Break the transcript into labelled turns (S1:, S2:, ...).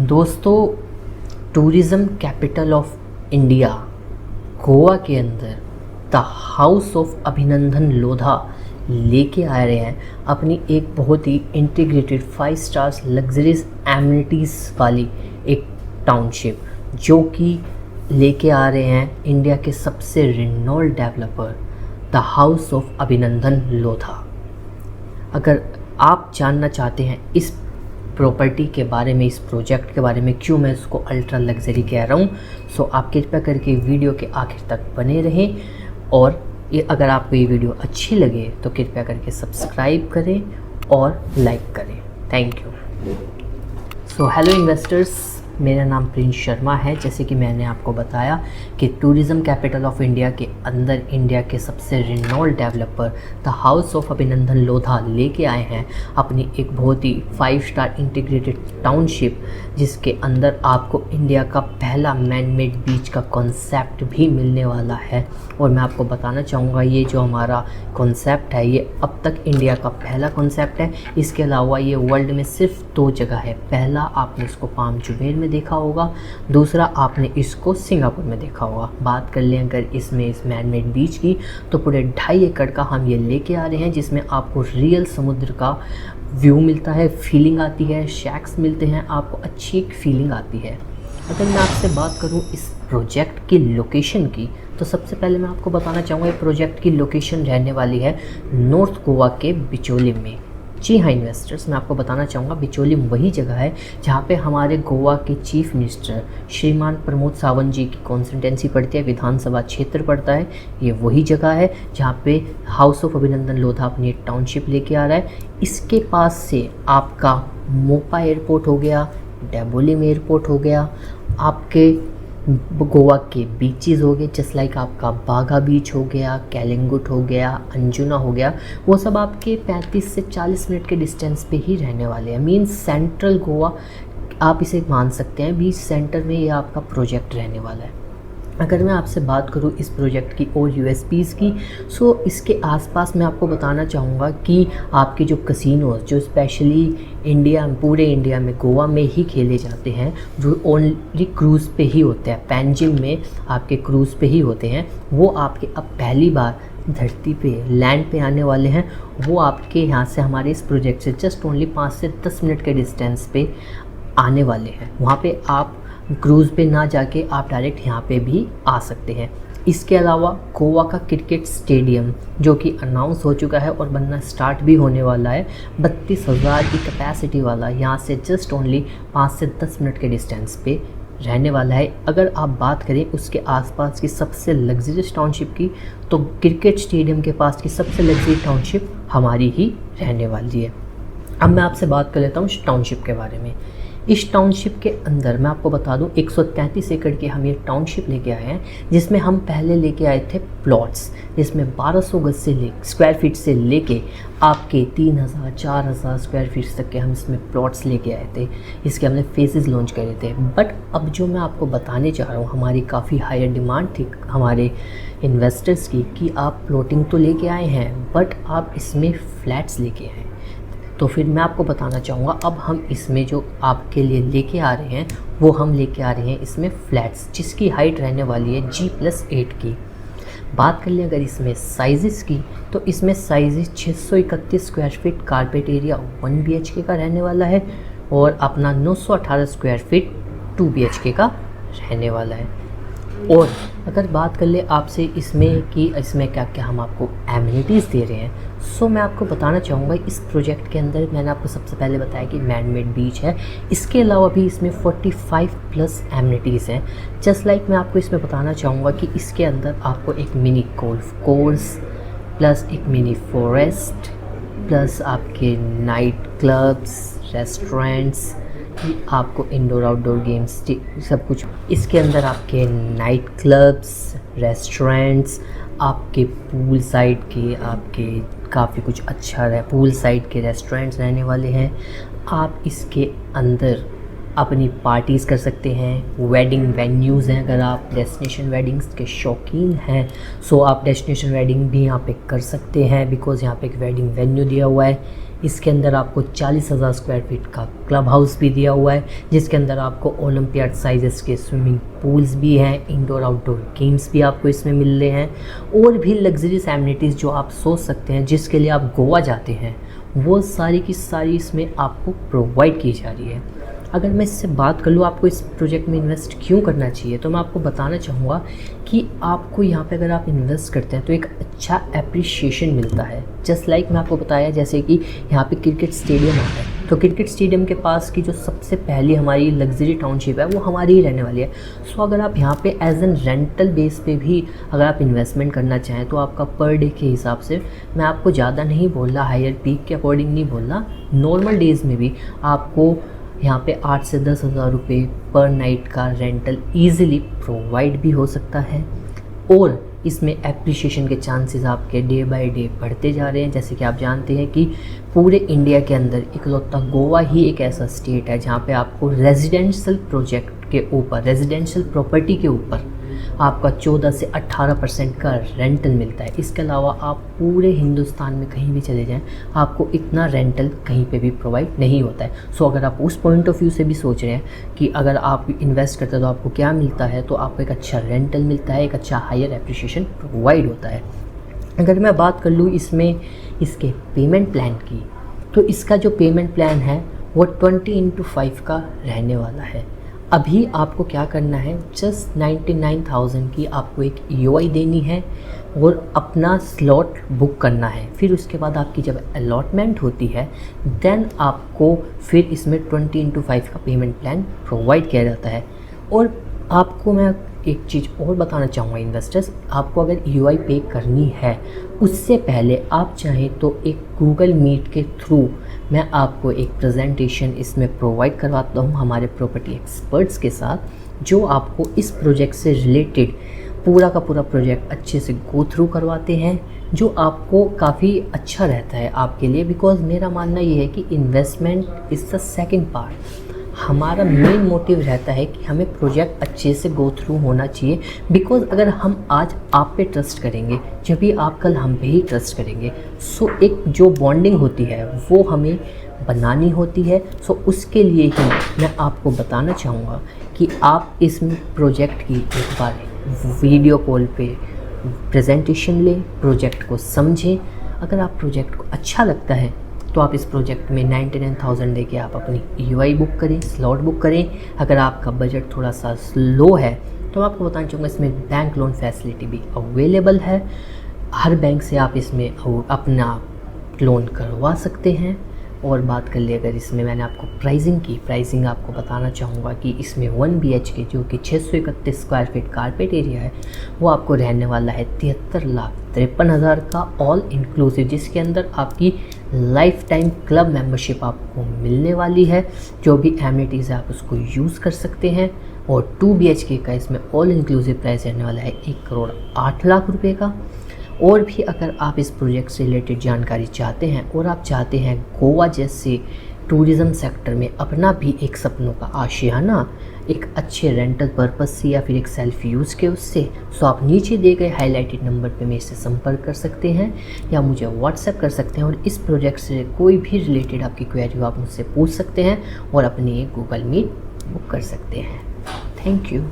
S1: दोस्तों, tourism capital of India Goa के अंदर द हाउस ऑफ अभिनंदन लोधा लेके आ रहे हैं अपनी एक बहुत ही इंटीग्रेटेड 5 स्टार्स लग्जरीज एमिनिटीज़ वाली एक टाउनशिप, जो कि लेके आ रहे हैं इंडिया के सबसे Reynold developer the house of अभिनंदन लोधा। अगर आप जानना चाहते हैं इस प्रॉपर्टी के बारे में, इस प्रोजेक्ट के बारे में, क्यों मैं इसको अल्ट्रा लग्जरी कह रहा हूँ, सो आप कृपया करके वीडियो के आखिर तक बने रहें। और ये अगर आपको ये वीडियो अच्छी लगे तो कृपया करके सब्सक्राइब करें और लाइक करें। Thank you. So hello investors, मेरा नाम प्रिंस शर्मा है। जैसे कि मैंने आपको बताया कि टूरिज़्म कैपिटल ऑफ इंडिया के अंदर इंडिया के सबसे Reynold developer the house of अभिनंदन लोधा लेके आए हैं अपनी एक बहुत ही 5 स्टार इंटीग्रेटेड टाउनशिप, जिसके अंदर आपको इंडिया का पहला मैन मेड बीच का कॉन्सेप्ट भी मिलने वाला है। और मैं आपको बताना चाहूँगा, ये जो हमारा कॉन्सेप्ट है ये अब तक इंडिया का पहला कॉन्सेप्ट है। इसके अलावा ये वर्ल्ड में सिर्फ 2 जगह है। पहला आपने इसको पाम जुमेर में देखा होगा, दूसरा आपने इसको सिंगापुर में देखा होगा। बात कर लें अगर इसमें इस मैन मेड बीच की, तो पूरे 2.5 एकड़ का हम ये लेके आ रहे हैं, जिसमें आपको रियल समुद्र का व्यू मिलता है, फीलिंग आती है, शैक्स मिलते हैं, आपको अच्छी एक फीलिंग आती है। अगर मैं आपसे बात करूं इस प्रोजेक्ट की लोकेशन की, तो सबसे पहले मैं आपको बताना चाहूँगा ये प्रोजेक्ट की लोकेशन रहने वाली है नॉर्थ गोवा के बिचोलिम में। जी हाँ इन्वेस्टर्स, मैं आपको बताना चाहूँगा बिचोलिम वही जगह है जहाँ पे हमारे गोवा के चीफ मिनिस्टर श्रीमान प्रमोद सावंत जी की कॉन्स्टिट्यूंसी पड़ती है, विधानसभा क्षेत्र पड़ता है। ये वही जगह है जहाँ पे हाउस ऑफ अभिनंदन लोधा अपनी एक टाउनशिप लेके आ रहा है। इसके पास से आपका मोपा एयरपोर्ट हो गया, डेबोलिम एयरपोर्ट हो गया, आपके गोवा के बीचेस हो गए, जस्ट लाइक आपका बागा बीच हो गया, कैलिंगुट हो गया, अंजुना हो गया, वो सब आपके 35 से 40 मिनट के डिस्टेंस पे ही रहने वाले हैं। मीन्स सेंट्रल गोवा आप इसे मान सकते हैं, बीच सेंटर में ये आपका प्रोजेक्ट रहने वाला है। अगर मैं आपसे बात करूं इस प्रोजेक्ट की और यूएसपीज़ की, सो इसके आसपास मैं आपको बताना चाहूँगा कि आपके जो कसिनोज जो स्पेशली पूरे इंडिया में गोवा में ही खेले जाते हैं, जो ओनली क्रूज़ पे ही होते हैं, पैंजिम में आपके क्रूज़ पे ही होते हैं, वो आपके अब पहली बार धरती पे लैंड पे आने वाले हैं। वो आपके यहाँ से हमारे इस प्रोजेक्ट से जस्ट ओनली 5 से 10 मिनट के डिस्टेंस पे आने वाले हैं। वहाँ पे आप क्रूज़ पे ना जाके आप डायरेक्ट यहाँ पे भी आ सकते हैं। इसके अलावा गोवा का क्रिकेट स्टेडियम जो कि अनाउंस हो चुका है और बनना स्टार्ट भी होने वाला है, 32,000 की कैपेसिटी वाला, यहाँ से जस्ट ओनली 5 से 10 मिनट के डिस्टेंस पे रहने वाला है। अगर आप बात करें उसके आसपास की सबसे लग्जरियस टाउनशिप की, तो क्रिकेट स्टेडियम के पास की सबसे लग्जरी टाउनशिप हमारी ही रहने वाली है। अब मैं आपसे बात कर लेता हूँ इस टाउनशिप के बारे में। इस टाउनशिप के अंदर मैं आपको बता दूं 133 एकड़ के हम ये टाउनशिप लेके आए हैं, जिसमें हम पहले लेके आए थे प्लॉट्स, जिसमें 1200 गज से स्क्वायर फीट से लेके आपके 3000 4000 स्क्वायर फीट तक के हम इसमें प्लॉट्स लेके आए थे। इसके हमने फेजेस लॉन्च करे थे। बट अब जो मैं आपको बताने जा रहा हूँ, हमारी काफ़ी हायर डिमांड थी हमारे इन्वेस्टर्स की कि आप प्लॉटिंग तो लेके आए हैं बट आप इसमें फ्लैट्स लेके आए। तो फिर मैं आपको बताना चाहूँगा अब हम इसमें जो आपके लिए लेके आ रहे हैं वो हम लेके आ रहे हैं इसमें फ्लैट्स, जिसकी हाइट रहने वाली है G+8 की। बात कर लें अगर इसमें साइज़ की, तो इसमें size 631 square feet carpet area 1 BHK का रहने वाला है और अपना 918 स्क्वायर फीट 2 BHK का रहने वाला है। और अगर बात कर ले आपसे इसमें कि इसमें क्या क्या हम आपको एमिनिटीज़ दे रहे हैं, सो मैं आपको बताना चाहूँगा इस प्रोजेक्ट के अंदर मैंने आपको सबसे पहले बताया कि मैन मेड बीच है। इसके अलावा भी इसमें 45+ एमिनिटीज़ हैं। जस्ट लाइक मैं आपको इसमें बताना चाहूँगा कि इसके अंदर आपको एक मिनी गोल्फ कोर्स प्लस एक मिनी फॉरेस्ट प्लस आपके नाइट क्लब्स, रेस्टोरेंट्स, आपको इंडोर आउटडोर गेम्स सब कुछ इसके अंदर, आपके नाइट क्लब्स, रेस्टोरेंट्स, आपके पूल साइड के आपके काफ़ी कुछ अच्छा है, पूल साइड के रेस्टोरेंट्स रहने वाले हैं। आप इसके अंदर अपनी पार्टीज़ कर सकते हैं, वेडिंग वेन्यूज़ हैं। अगर आप डेस्टिनेशन वेडिंग्स के शौकीन हैं, सो आप डेस्टिनेशन वेडिंग भी यहाँ पे कर सकते हैं, बिकॉज़ यहाँ पे एक वेडिंग वेन्यू दिया हुआ है। इसके अंदर आपको 40,000 स्क्वायर फीट का क्लब हाउस भी दिया हुआ है, जिसके अंदर आपको ओलंपियाड साइजेस के स्विमिंग पूल्स भी हैं, इंडोर आउटडोर गेम्स भी आपको इसमें मिल रहे हैं, और भी लग्जरीज एमिनिटीज़ जो आप सोच सकते हैं जिसके लिए आप गोवा जाते हैं, वो सारी की सारी इसमें आपको प्रोवाइड की जा रही है। अगर मैं इससे बात कर लूँ आपको इस प्रोजेक्ट में इन्वेस्ट क्यों करना चाहिए, तो मैं आपको बताना चाहूँगा कि आपको यहाँ पे अगर आप इन्वेस्ट करते हैं तो एक अच्छा एप्रिशिएशन मिलता है। जस्ट लाइक मैं आपको बताया, जैसे कि यहाँ पे क्रिकेट स्टेडियम आता है, तो क्रिकेट स्टेडियम के पास की जो सबसे पहली हमारी लग्जरी टाउनशिप है वो हमारी ही रहने वाली है। सो अगर आप यहाँ पे एज एन रेंटल बेस पे भी अगर आप इन्वेस्टमेंट करना चाहें तो आपका पर डे के हिसाब से, मैं आपको ज़्यादा नहीं बोल रहा, हायर पीक के अकॉर्डिंग नहीं बोल रहा, नॉर्मल डेज़ में भी आपको यहाँ पे 8 से 10 हज़ार रुपये पर नाइट का रेंटल ईज़िली प्रोवाइड भी हो सकता है। और इसमें एप्रिशिएशन के चांसेस आपके डे बाय डे बढ़ते जा रहे हैं। जैसे कि आप जानते हैं कि पूरे इंडिया के अंदर इकलौता गोवा ही एक ऐसा स्टेट है जहाँ पे आपको रेजिडेंशियल प्रोजेक्ट के ऊपर, रेजिडेंशियल प्रॉपर्टी के ऊपर आपका 14 से 18% का रेंटल मिलता है। इसके अलावा आप पूरे हिंदुस्तान में कहीं भी चले जाएं, आपको इतना रेंटल कहीं पे भी प्रोवाइड नहीं होता है। सो अगर आप उस पॉइंट ऑफ व्यू से भी सोच रहे हैं कि अगर आप इन्वेस्ट करते हैं तो आपको क्या मिलता है, तो आपको एक अच्छा रेंटल मिलता है, एक अच्छा हायर एप्रिशिएशन प्रोवाइड होता है। अगर मैं बात कर लूँ इसमें इसके पेमेंट प्लान की, तो इसका जो पेमेंट प्लान है वो 20x5 का रहने वाला है। अभी आपको क्या करना है, जस्ट 99,000 की आपको एक EOI देनी है और अपना स्लॉट बुक करना है। फिर उसके बाद आपकी जब अलॉटमेंट होती है देन आपको फिर इसमें 20x5 का पेमेंट प्लान प्रोवाइड किया जाता है। और आपको मैं एक चीज़ और बताना चाहूँगा इन्वेस्टर्स, आपको अगर EOI पे करनी है उससे पहले आप चाहें तो एक गूगल मीट के थ्रू मैं आपको एक प्रेजेंटेशन इसमें प्रोवाइड करवाता हूँ हमारे प्रॉपर्टी एक्सपर्ट्स के साथ, जो आपको इस प्रोजेक्ट से रिलेटेड पूरा का पूरा प्रोजेक्ट अच्छे से गो थ्रू करवाते हैं, जो आपको काफ़ी अच्छा रहता है आपके लिए। बिकॉज़ मेरा मानना ये है कि investment is the second part. हमारा मेन मोटिव रहता है कि हमें प्रोजेक्ट अच्छे से गो थ्रू होना चाहिए। बिकॉज़ अगर हम आज आप पे ट्रस्ट करेंगे, जब भी आप कल हम पे ही ट्रस्ट करेंगे। सो एक जो बॉन्डिंग होती है वो हमें बनानी होती है। सो उसके लिए ही मैं आपको बताना चाहूँगा कि आप इस प्रोजेक्ट की एक बार वीडियो कॉल पे प्रेजेंटेशन लें, प्रोजेक्ट को समझें। अगर आप प्रोजेक्ट को अच्छा लगता है तो आप इस प्रोजेक्ट में 99,000 दे के आप अपनी EOI बुक करें, स्लॉट बुक करें। अगर आपका बजट थोड़ा सा स्लो है तो मैं आपको बताना चाहूँगा इसमें बैंक लोन फैसिलिटी भी अवेलेबल है। हर बैंक से आप इसमें अपना लोन करवा सकते हैं। और बात कर ले अगर इसमें मैंने आपको प्राइसिंग आपको बताना चाहूँगा कि इसमें 1 BHK जो कि 631 स्क्वायर फीट कारपेट एरिया है वो आपको रहने वाला है 73,53,000 का ऑल इंक्लूसिव, जिसके अंदर आपकी लाइफ टाइम क्लब मेंबरशिप आपको मिलने वाली है। जो भी एमिनिटीज़ है आप उसको यूज़ कर सकते हैं। और 2 BHK का इसमें ऑल इंक्लूसिव प्राइस रहने वाला है 1,08,00,000 रुपये का। और भी अगर आप इस प्रोजेक्ट से रिलेटेड जानकारी चाहते हैं और आप चाहते हैं गोवा जैसे टूरिज़्म सेक्टर में अपना भी एक सपनों का आशियाना एक अच्छे रेंटल पर्पस से या फिर एक सेल्फ यूज़ के उससे, सो आप नीचे दिए गए हाईलाइटेड नंबर पे मेरे से संपर्क कर सकते हैं या मुझे व्हाट्सएप कर सकते हैं। और इस प्रोजेक्ट से कोई भी रिलेटेड आपकी क्वेरी हो आप मुझसे पूछ सकते हैं और अपनी एक गूगल मीट बुक कर सकते हैं। Thank you.